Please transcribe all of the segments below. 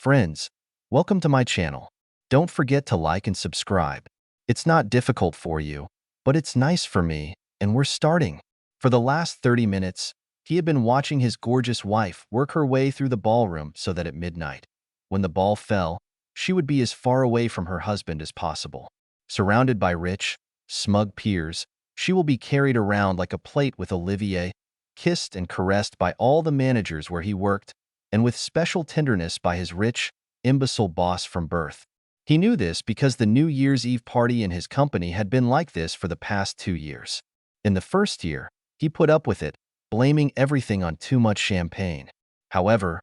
Friends, welcome to my channel. Don't forget to like and subscribe. It's not difficult for you, but it's nice for me, and we're starting. For the last 30 minutes, he had been watching his gorgeous wife work her way through the ballroom so that at midnight, when the ball fell, she would be as far away from her husband as possible. Surrounded by rich, smug peers, she will be carried around like a plate with Olivier, kissed and caressed by all the managers where he worked, and with special tenderness by his rich, imbecile boss from birth. He knew this because the New Year's Eve party in his company had been like this for the past 2 years. In the first year, he put up with it, blaming everything on too much champagne. However,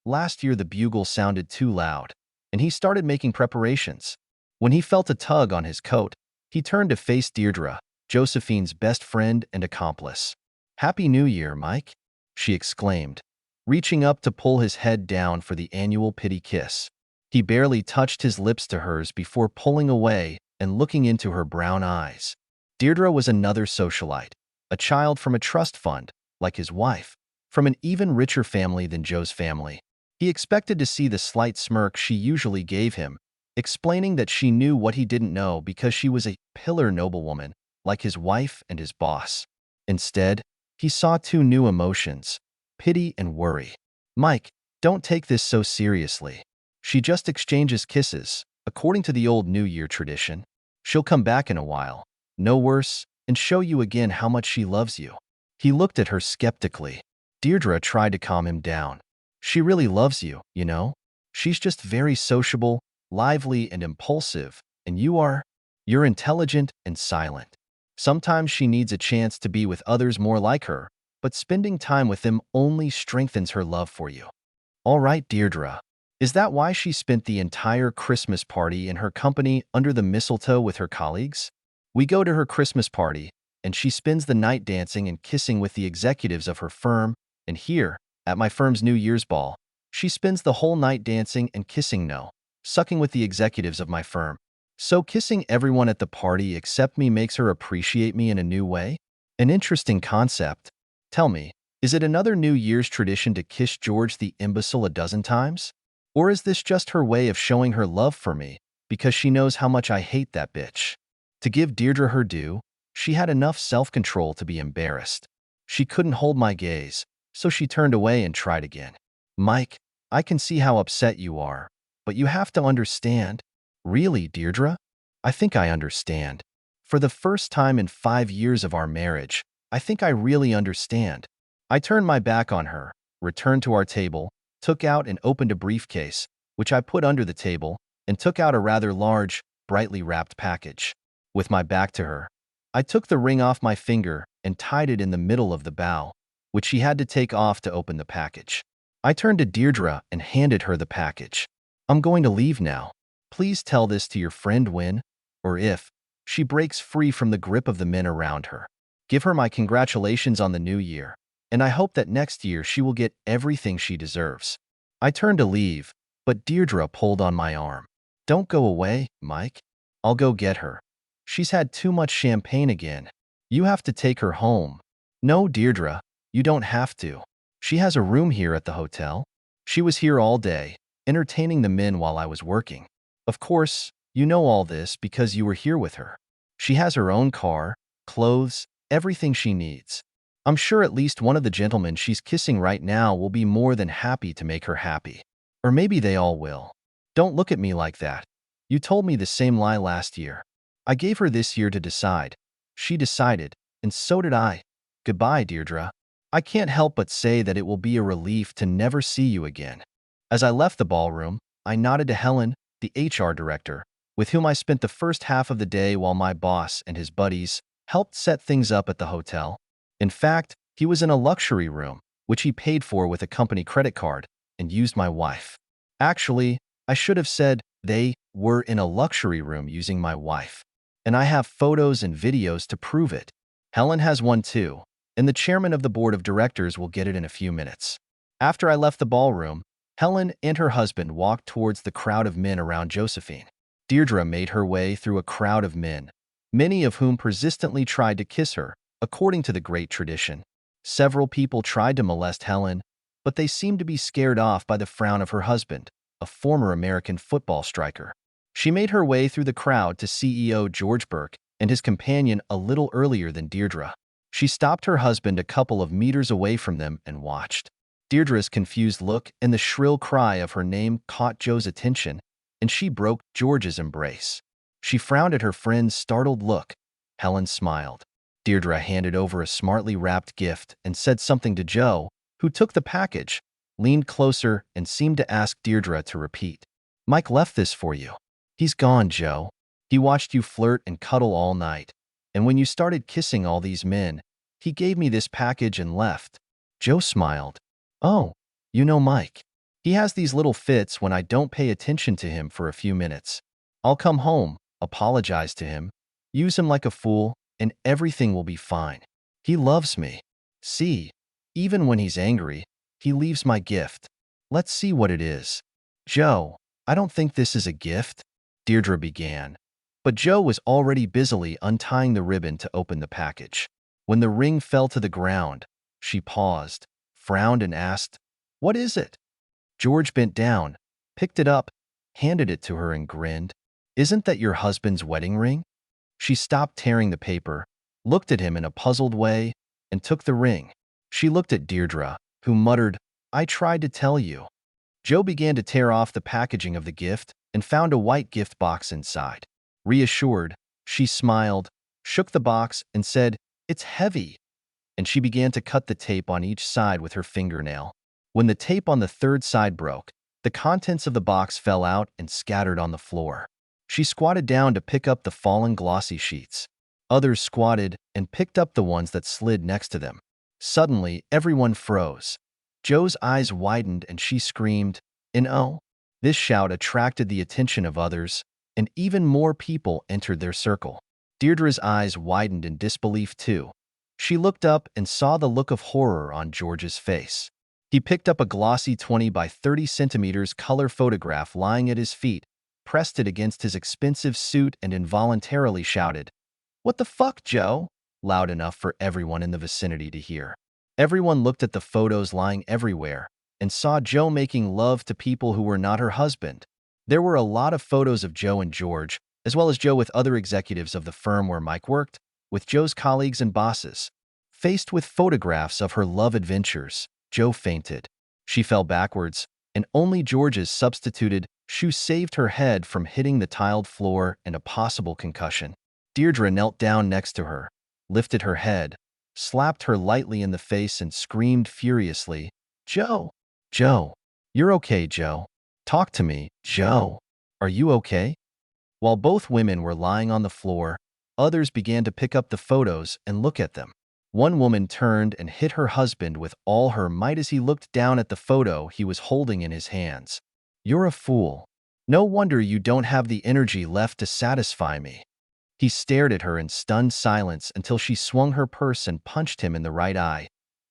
last year the bugle sounded too loud, and he started making preparations. When he felt a tug on his coat, he turned to face Deirdre, Josephine's best friend and accomplice. "Happy New Year, Mike," she exclaimed, reaching up to pull his head down for the annual pity kiss. He barely touched his lips to hers before pulling away and looking into her brown eyes. Deirdre was another socialite, a child from a trust fund, like his wife, from an even richer family than Joe's family. He expected to see the slight smirk she usually gave him, explaining that she knew what he didn't know because she was a pillar noblewoman, like his wife and his boss. Instead, he saw two new emotions: pity and worry. "Mike, don't take this so seriously. She just exchanges kisses, according to the old New Year tradition. She'll come back in a while, no worse, and show you again how much she loves you." He looked at her skeptically. Deirdre tried to calm him down. "She really loves you, you know? She's just very sociable, lively, and impulsive, and you're intelligent and silent. Sometimes she needs a chance to be with others more like her, but spending time with them only strengthens her love for you." "All right, Deirdre. Is that why she spent the entire Christmas party in her company under the mistletoe with her colleagues? We go to her Christmas party, and she spends the night dancing and kissing with the executives of her firm, and here, at my firm's New Year's ball, she spends the whole night dancing and sucking with the executives of my firm. So kissing everyone at the party except me makes her appreciate me in a new way? An interesting concept. Tell me, is it another New Year's tradition to kiss George the imbecile a dozen times? Or is this just her way of showing her love for me because she knows how much I hate that bitch?" To give Deirdre her due, she had enough self-control to be embarrassed. She couldn't hold my gaze, so she turned away and tried again. "Mike, I can see how upset you are, but you have to understand." "Really, Deirdre? I think I understand. For the first time in 5 years of our marriage, I think I really understand." I turned my back on her, returned to our table, took out and opened a briefcase, which I put under the table, and took out a rather large, brightly wrapped package. With my back to her, I took the ring off my finger and tied it in the middle of the bow, which she had to take off to open the package. I turned to Deirdre and handed her the package. "I'm going to leave now. Please tell this to your friend when, or if, she breaks free from the grip of the men around her. Give her my congratulations on the new year, and I hope that next year she will get everything she deserves." I turned to leave, but Deirdre pulled on my arm. "Don't go away, Mike. I'll go get her. She's had too much champagne again. You have to take her home." "No, Deirdre, you don't have to. She has a room here at the hotel. She was here all day, entertaining the men while I was working. Of course, you know all this because you were here with her. She has her own car, clothes, everything she needs. I'm sure at least one of the gentlemen she's kissing right now will be more than happy to make her happy. Or maybe they all will. Don't look at me like that. You told me the same lie last year. I gave her this year to decide. She decided, and so did I. Goodbye, Deirdre. I can't help but say that it will be a relief to never see you again." As I left the ballroom, I nodded to Helen, the HR director, with whom I spent the first half of the day while my boss and his buddies helped set things up at the hotel. In fact, he was in a luxury room, which he paid for with a company credit card, and used my wife. Actually, I should have said they were in a luxury room using my wife. And I have photos and videos to prove it. Helen has one too, and the chairman of the board of directors will get it in a few minutes. After I left the ballroom, Helen and her husband walked towards the crowd of men around Josephine. Deirdre made her way through a crowd of men, many of whom persistently tried to kiss her, according to the great tradition. Several people tried to molest Helen, but they seemed to be scared off by the frown of her husband, a former American football striker. She made her way through the crowd to CEO George Burke and his companion a little earlier than Deirdre. She stopped her husband a couple of meters away from them and watched. Deirdre's confused look and the shrill cry of her name caught Joe's attention, and she broke George's embrace. She frowned at her friend's startled look. Helen smiled. Deirdre handed over a smartly wrapped gift and said something to Joe, who took the package, leaned closer, and seemed to ask Deirdre to repeat. "Mike left this for you." "He's gone, Joe. He watched you flirt and cuddle all night. And when you started kissing all these men, he gave me this package and left." Joe smiled. "Oh, you know Mike. He has these little fits when I don't pay attention to him for a few minutes. I'll come home, apologize to him, use him like a fool, and everything will be fine. He loves me. See, even when he's angry, he leaves my gift. Let's see what it is." "Joe, I don't think this is a gift," Deirdre began. But Joe was already busily untying the ribbon to open the package. When the ring fell to the ground, she paused, frowned, and asked, "What is it?" George bent down, picked it up, handed it to her, and grinned. "Isn't that your husband's wedding ring?" She stopped tearing the paper, looked at him in a puzzled way, and took the ring. She looked at Deirdre, who muttered, "I tried to tell you." Joe began to tear off the packaging of the gift and found a white gift box inside. Reassured, she smiled, shook the box, and said, "It's heavy." And she began to cut the tape on each side with her fingernail. When the tape on the third side broke, the contents of the box fell out and scattered on the floor. She squatted down to pick up the fallen glossy sheets. Others squatted and picked up the ones that slid next to them. Suddenly, everyone froze. Joe's eyes widened and she screamed, "No!" This shout attracted the attention of others, and even more people entered their circle. Deirdre's eyes widened in disbelief too. She looked up and saw the look of horror on George's face. He picked up a glossy 20 by 30 centimeters color photograph lying at his feet, pressed it against his expensive suit, and involuntarily shouted, "What the fuck, Joe?" loud enough for everyone in the vicinity to hear. Everyone looked at the photos lying everywhere and saw Joe making love to people who were not her husband. There were a lot of photos of Joe and George, as well as Joe with other executives of the firm where Mike worked, with Joe's colleagues and bosses. Faced with photographs of her love adventures, Joe fainted. She fell backwards, and only George's substituted shoe saved her head from hitting the tiled floor and a possible concussion. Deirdre knelt down next to her, lifted her head, slapped her lightly in the face, and screamed furiously, "Joe! Joe! You're okay, Joe. Talk to me, Joe. Are you okay?" While both women were lying on the floor, others began to pick up the photos and look at them. One woman turned and hit her husband with all her might as he looked down at the photo he was holding in his hands. "You're a fool. No wonder you don't have the energy left to satisfy me." He stared at her in stunned silence until she swung her purse and punched him in the right eye.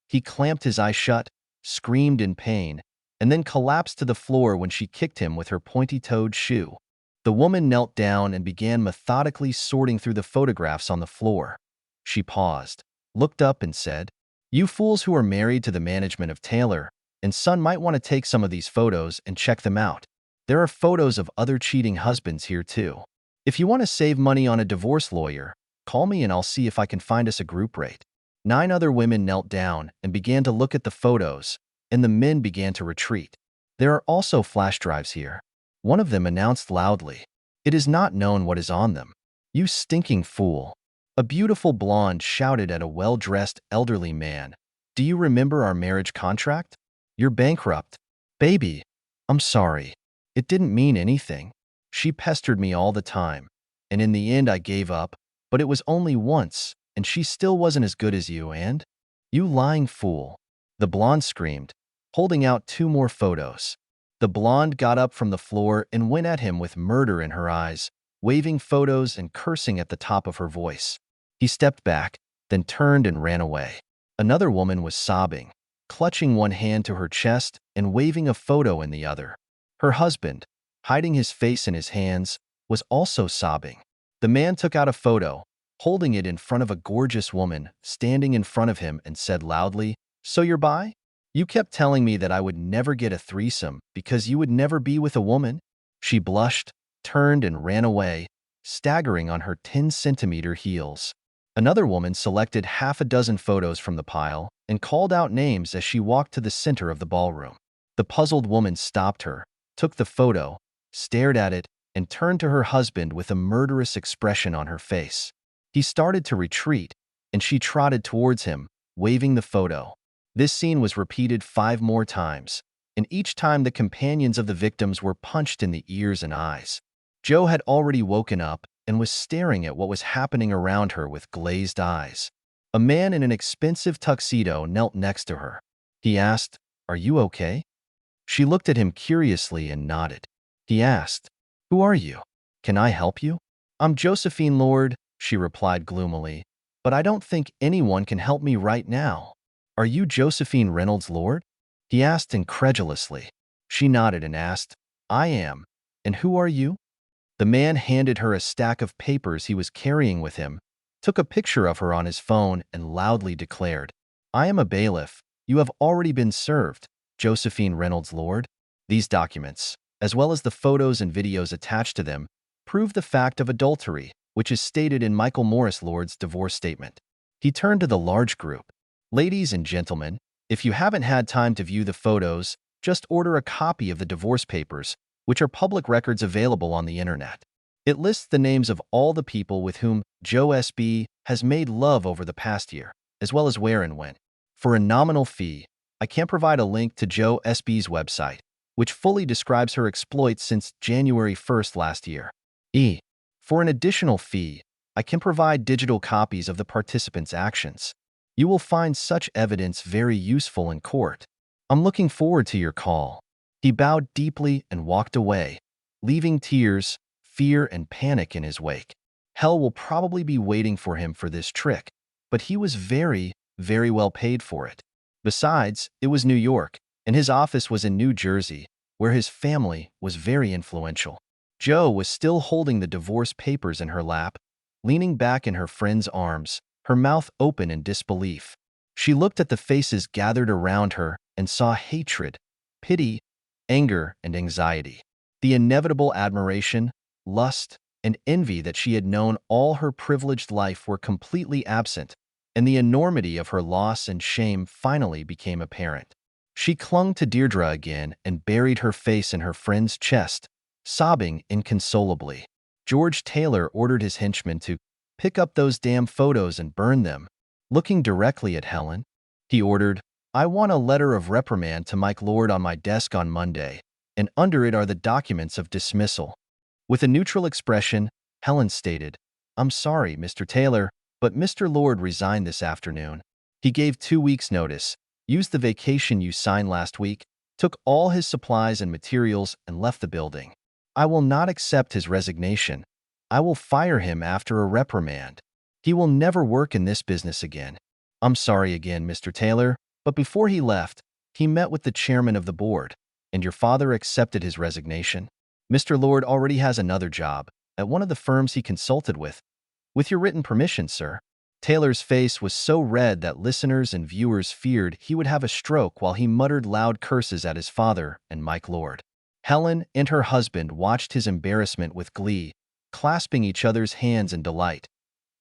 He clamped his eye shut, screamed in pain, and then collapsed to the floor when she kicked him with her pointy-toed shoe. The woman knelt down and began methodically sorting through the photographs on the floor. She paused, looked up, and said, "You fools who are married to the management of Taylor and Son might want to take some of these photos and check them out. There are photos of other cheating husbands here too. If you want to save money on a divorce lawyer, call me and I'll see if I can find us a group rate." 9 other women knelt down and began to look at the photos, and the men began to retreat. "There are also flash drives here," one of them announced loudly. "It is not known what is on them." "You stinking fool," a beautiful blonde shouted at a well-dressed elderly man. "Do you remember our marriage contract? You're bankrupt." "Baby, I'm sorry. It didn't mean anything. She pestered me all the time, and in the end I gave up, but it was only once, and she still wasn't as good as you, and—" "You lying fool," the blonde screamed, holding out 2 more photos. The blonde got up from the floor and went at him with murder in her eyes, waving photos and cursing at the top of her voice. He stepped back, then turned and ran away. Another woman was sobbing, clutching one hand to her chest and waving a photo in the other. Her husband, hiding his face in his hands, was also sobbing. The man took out a photo, holding it in front of a gorgeous woman standing in front of him, and said loudly, "So you're bi? You kept telling me that I would never get a threesome because you would never be with a woman." She blushed, turned, and ran away, staggering on her 10-centimeter heels. Another woman selected half a dozen photos from the pile and called out names as she walked to the center of the ballroom. The puzzled woman stopped her, took the photo, stared at it, and turned to her husband with a murderous expression on her face. He started to retreat, and she trotted towards him, waving the photo. This scene was repeated 5 more times, and each time the companions of the victims were punched in the ears and eyes. Joe had already woken up and was staring at what was happening around her with glazed eyes. A man in an expensive tuxedo knelt next to her. He asked, "Are you okay?" She looked at him curiously and nodded. He asked, "Who are you? Can I help you?" "I'm Josephine Lord," she replied gloomily, "but I don't think anyone can help me right now." "Are you Josephine Reynolds Lord?" he asked incredulously. She nodded and asked, "I am. And who are you?" The man handed her a stack of papers he was carrying with him, took a picture of her on his phone, and loudly declared, "I am a bailiff. You have already been served, Josephine Reynolds Lord." These documents, as well as the photos and videos attached to them, prove the fact of adultery, which is stated in Michael Morris Lord's divorce statement. He turned to the large group. "Ladies and gentlemen, if you haven't had time to view the photos, just order a copy of the divorce papers, which are public records available on the internet. It lists the names of all the people with whom Joe S.B. has made love over the past year, as well as where and when. For a nominal fee, I can provide a link to Joe S.B.'s website, which fully describes her exploits since January 1st last year. For an additional fee, I can provide digital copies of the participants' actions. You will find such evidence very useful in court. I'm looking forward to your call." He bowed deeply and walked away, leaving tears, fear, and panic in his wake. Hell will probably be waiting for him for this trick, but he was very, very well paid for it. Besides, it was New York, and his office was in New Jersey, where his family was very influential. Joe was still holding the divorce papers in her lap, leaning back in her friend's arms, her mouth open in disbelief. She looked at the faces gathered around her and saw hatred, pity, anger, and anxiety. The inevitable admiration, lust, and envy that she had known all her privileged life were completely absent, and the enormity of her loss and shame finally became apparent. She clung to Deirdre again and buried her face in her friend's chest, sobbing inconsolably. George Taylor ordered his henchmen to pick up those damn photos and burn them. Looking directly at Helen, he ordered, "I want a letter of reprimand to Mike Lord on my desk on Monday, and under it are the documents of dismissal." With a neutral expression, Helen stated, "I'm sorry, Mr. Taylor, but Mr. Lord resigned this afternoon. He gave 2 weeks' notice, used the vacation you signed last week, took all his supplies and materials, and left the building. I will not accept his resignation. I will fire him after a reprimand. He will never work in this business again. I'm sorry again, Mr. Taylor, but before he left, he met with the chairman of the board, and your father accepted his resignation. Mr. Lord already has another job at one of the firms he consulted with. With your written permission, sir." Taylor's face was so red that listeners and viewers feared he would have a stroke while he muttered loud curses at his father and Mike Lord. Helen and her husband watched his embarrassment with glee, clasping each other's hands in delight,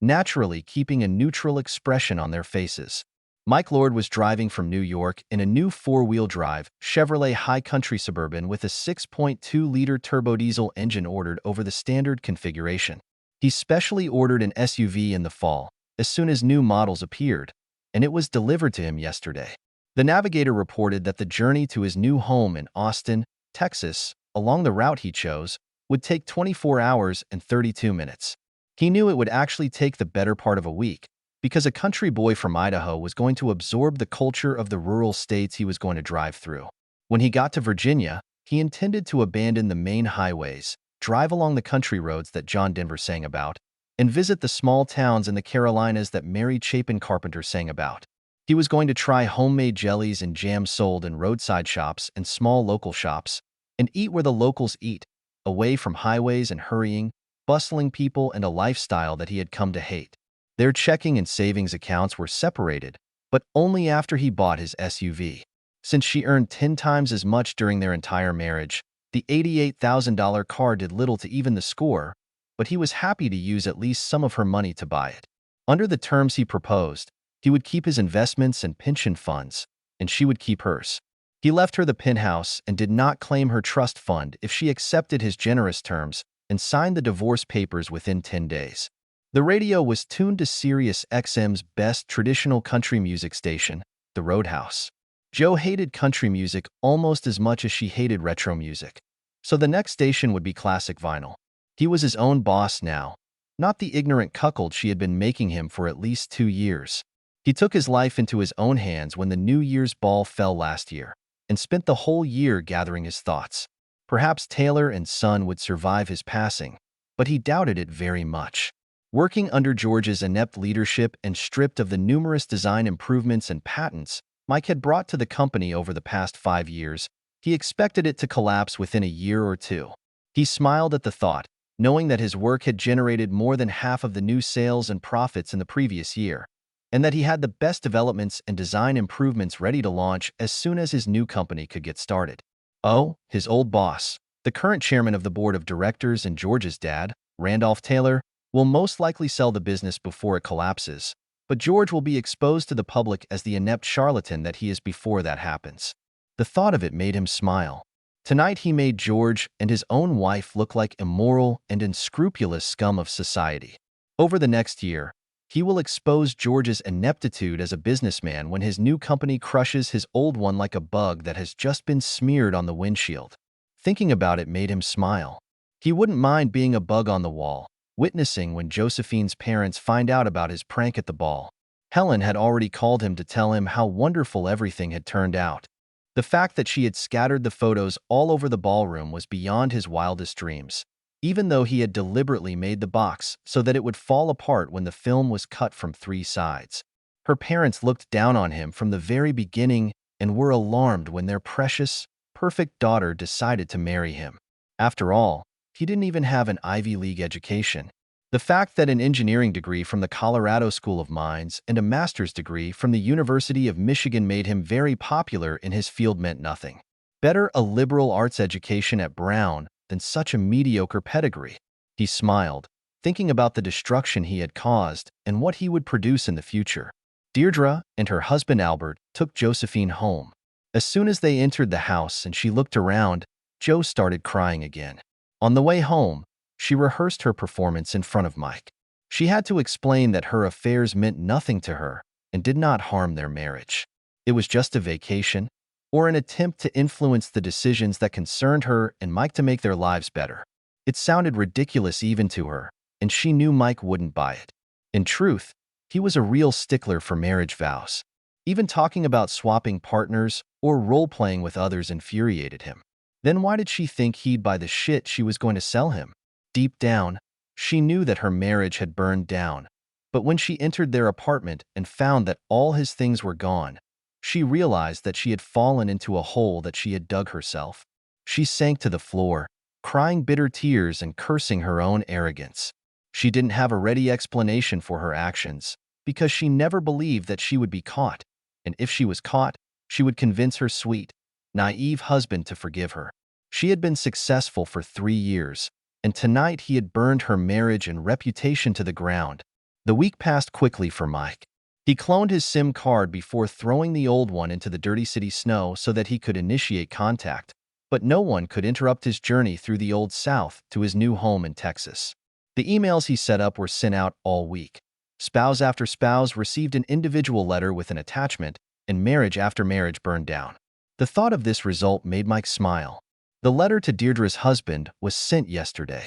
naturally keeping a neutral expression on their faces. Mike Lord was driving from New York in a new 4-wheel drive Chevrolet High Country Suburban with a 6.2-liter turbodiesel engine ordered over the standard configuration. He specially ordered an SUV in the fall, as soon as new models appeared, and it was delivered to him yesterday. The Navigator reported that the journey to his new home in Austin, Texas, along the route he chose, would take 24 hours and 32 minutes. He knew it would actually take the better part of a week, because a country boy from Idaho was going to absorb the culture of the rural states he was going to drive through. When he got to Virginia, he intended to abandon the main highways, drive along the country roads that John Denver sang about, and visit the small towns in the Carolinas that Mary Chapin Carpenter sang about. He was going to try homemade jellies and jams sold in roadside shops and small local shops, and eat where the locals eat, away from highways and hurrying, bustling people and a lifestyle that he had come to hate. Their checking and savings accounts were separated, but only after he bought his SUV. Since she earned 10 times as much during their entire marriage, the $88,000 car did little to even the score, but he was happy to use at least some of her money to buy it. Under the terms he proposed, he would keep his investments and pension funds, and she would keep hers. He left her the penthouse and did not claim her trust fund if she accepted his generous terms and signed the divorce papers within 10 days. The radio was tuned to Sirius XM's best traditional country music station, the Roadhouse. Jo hated country music almost as much as she hated retro music, so the next station would be classic vinyl. He was his own boss now, not the ignorant cuckold she had been making him for at least 2 years. He took his life into his own hands when the New Year's ball fell last year, and spent the whole year gathering his thoughts. Perhaps Taylor and Son would survive his passing, but he doubted it very much. Working under George's inept leadership and stripped of the numerous design improvements and patents Mike had brought to the company over the past 5 years, he expected it to collapse within a year or two. He smiled at the thought, knowing that his work had generated more than half of the new sales and profits in the previous year, and that he had the best developments and design improvements ready to launch as soon as his new company could get started. Oh, his old boss, the current chairman of the board of directors and George's dad, Randolph Taylor, will most likely sell the business before it collapses, but George will be exposed to the public as the inept charlatan that he is before that happens. The thought of it made him smile. Tonight he made George and his own wife look like immoral and unscrupulous scum of society. Over the next year, he will expose George's ineptitude as a businessman when his new company crushes his old one like a bug that has just been smeared on the windshield. Thinking about it made him smile. He wouldn't mind being a bug on the wall, witnessing when Josephine's parents find out about his prank at the ball. Helen had already called him to tell him how wonderful everything had turned out. The fact that she had scattered the photos all over the ballroom was beyond his wildest dreams, even though he had deliberately made the box so that it would fall apart when the film was cut from 3 sides. Her parents looked down on him from the very beginning and were alarmed when their precious, perfect daughter decided to marry him. After all, he didn't even have an Ivy League education. The fact that an engineering degree from the Colorado School of Mines and a master's degree from the University of Michigan made him very popular in his field meant nothing. Better a liberal arts education at Brown than such a mediocre pedigree. He smiled, thinking about the destruction he had caused and what he would produce in the future. Deirdre and her husband Albert took Josephine home. As soon as they entered the house and she looked around, Jo started crying again. On the way home, she rehearsed her performance in front of Mike. She had to explain that her affairs meant nothing to her and did not harm their marriage. It was just a vacation, or an attempt to influence the decisions that concerned her and Mike to make their lives better. It sounded ridiculous even to her, and she knew Mike wouldn't buy it. In truth, he was a real stickler for marriage vows. Even talking about swapping partners or role-playing with others infuriated him. Then why did she think he'd buy the shit she was going to sell him? Deep down, she knew that her marriage had burned down, but when she entered their apartment and found that all his things were gone, she realized that she had fallen into a hole that she had dug herself. She sank to the floor, crying bitter tears and cursing her own arrogance. She didn't have a ready explanation for her actions, because she never believed that she would be caught, and if she was caught, she would convince her sweet, naive husband to forgive her. She had been successful for 3 years, and tonight he had burned her marriage and reputation to the ground. The week passed quickly for Mike. He cloned his SIM card before throwing the old one into the dirty city snow so that he could initiate contact, but no one could interrupt his journey through the Old South to his new home in Texas. The emails he set up were sent out all week. Spouse after spouse received an individual letter with an attachment, and marriage after marriage burned down. The thought of this result made Mike smile. The letter to Deirdre's husband was sent yesterday.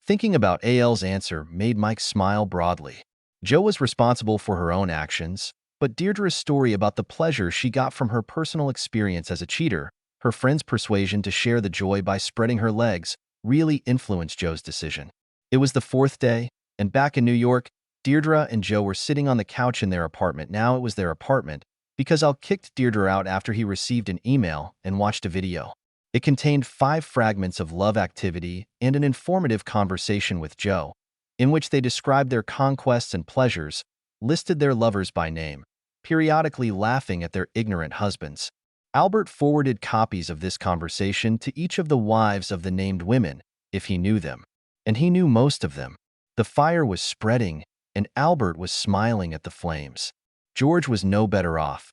Thinking about AL's answer made Mike smile broadly. Jo was responsible for her own actions, but Deirdre's story about the pleasure she got from her personal experience as a cheater, her friend's persuasion to share the joy by spreading her legs, really influenced Jo's decision. It was the 4th day, and back in New York, Deirdre and Jo were sitting on the couch in their apartment. Now it was their apartment, because Al kicked Deirdre out after he received an email and watched a video. It contained 5 fragments of love activity and an informative conversation with Jo, in which they described their conquests and pleasures, listed their lovers by name, periodically laughing at their ignorant husbands. Albert forwarded copies of this conversation to each of the wives of the named women, if he knew them. And he knew most of them. The fire was spreading, and Albert was smiling at the flames. George was no better off.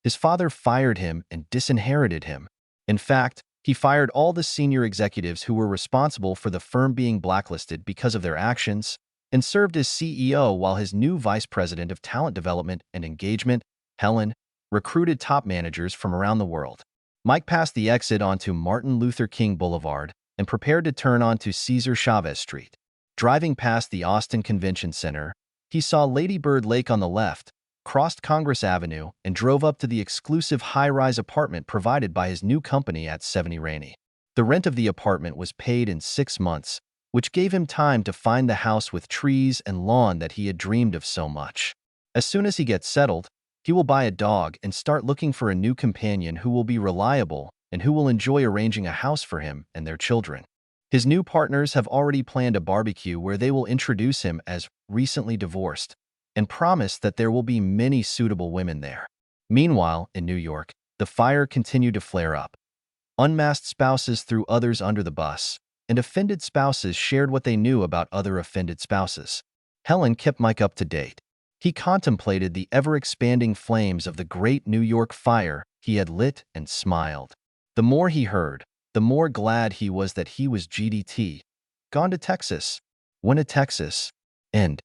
His father fired him and disinherited him. In fact, he fired all the senior executives who were responsible for the firm being blacklisted because of their actions, and served as CEO while his new vice president of talent development and engagement, Helen, recruited top managers from around the world. Mike passed the exit onto Martin Luther King Boulevard and prepared to turn onto Cesar Chavez Street. Driving past the Austin Convention Center, he saw Lady Bird Lake on the left, crossed Congress Avenue, and drove up to the exclusive high-rise apartment provided by his new company at 70 Rainey. The rent of the apartment was paid in 6 months, which gave him time to find the house with trees and lawn that he had dreamed of so much. As soon as he gets settled, he will buy a dog and start looking for a new companion who will be reliable and who will enjoy arranging a house for him and their children. His new partners have already planned a barbecue where they will introduce him as recently divorced and promise that there will be many suitable women there. Meanwhile, in New York, the fire continued to flare up. Unmasked spouses threw others under the bus, and offended spouses shared what they knew about other offended spouses. Helen kept Mike up to date. He contemplated the ever-expanding flames of the great New York fire he had lit and smiled. The more he heard, the more glad he was that he was GDT, gone to Texas, went to Texas, and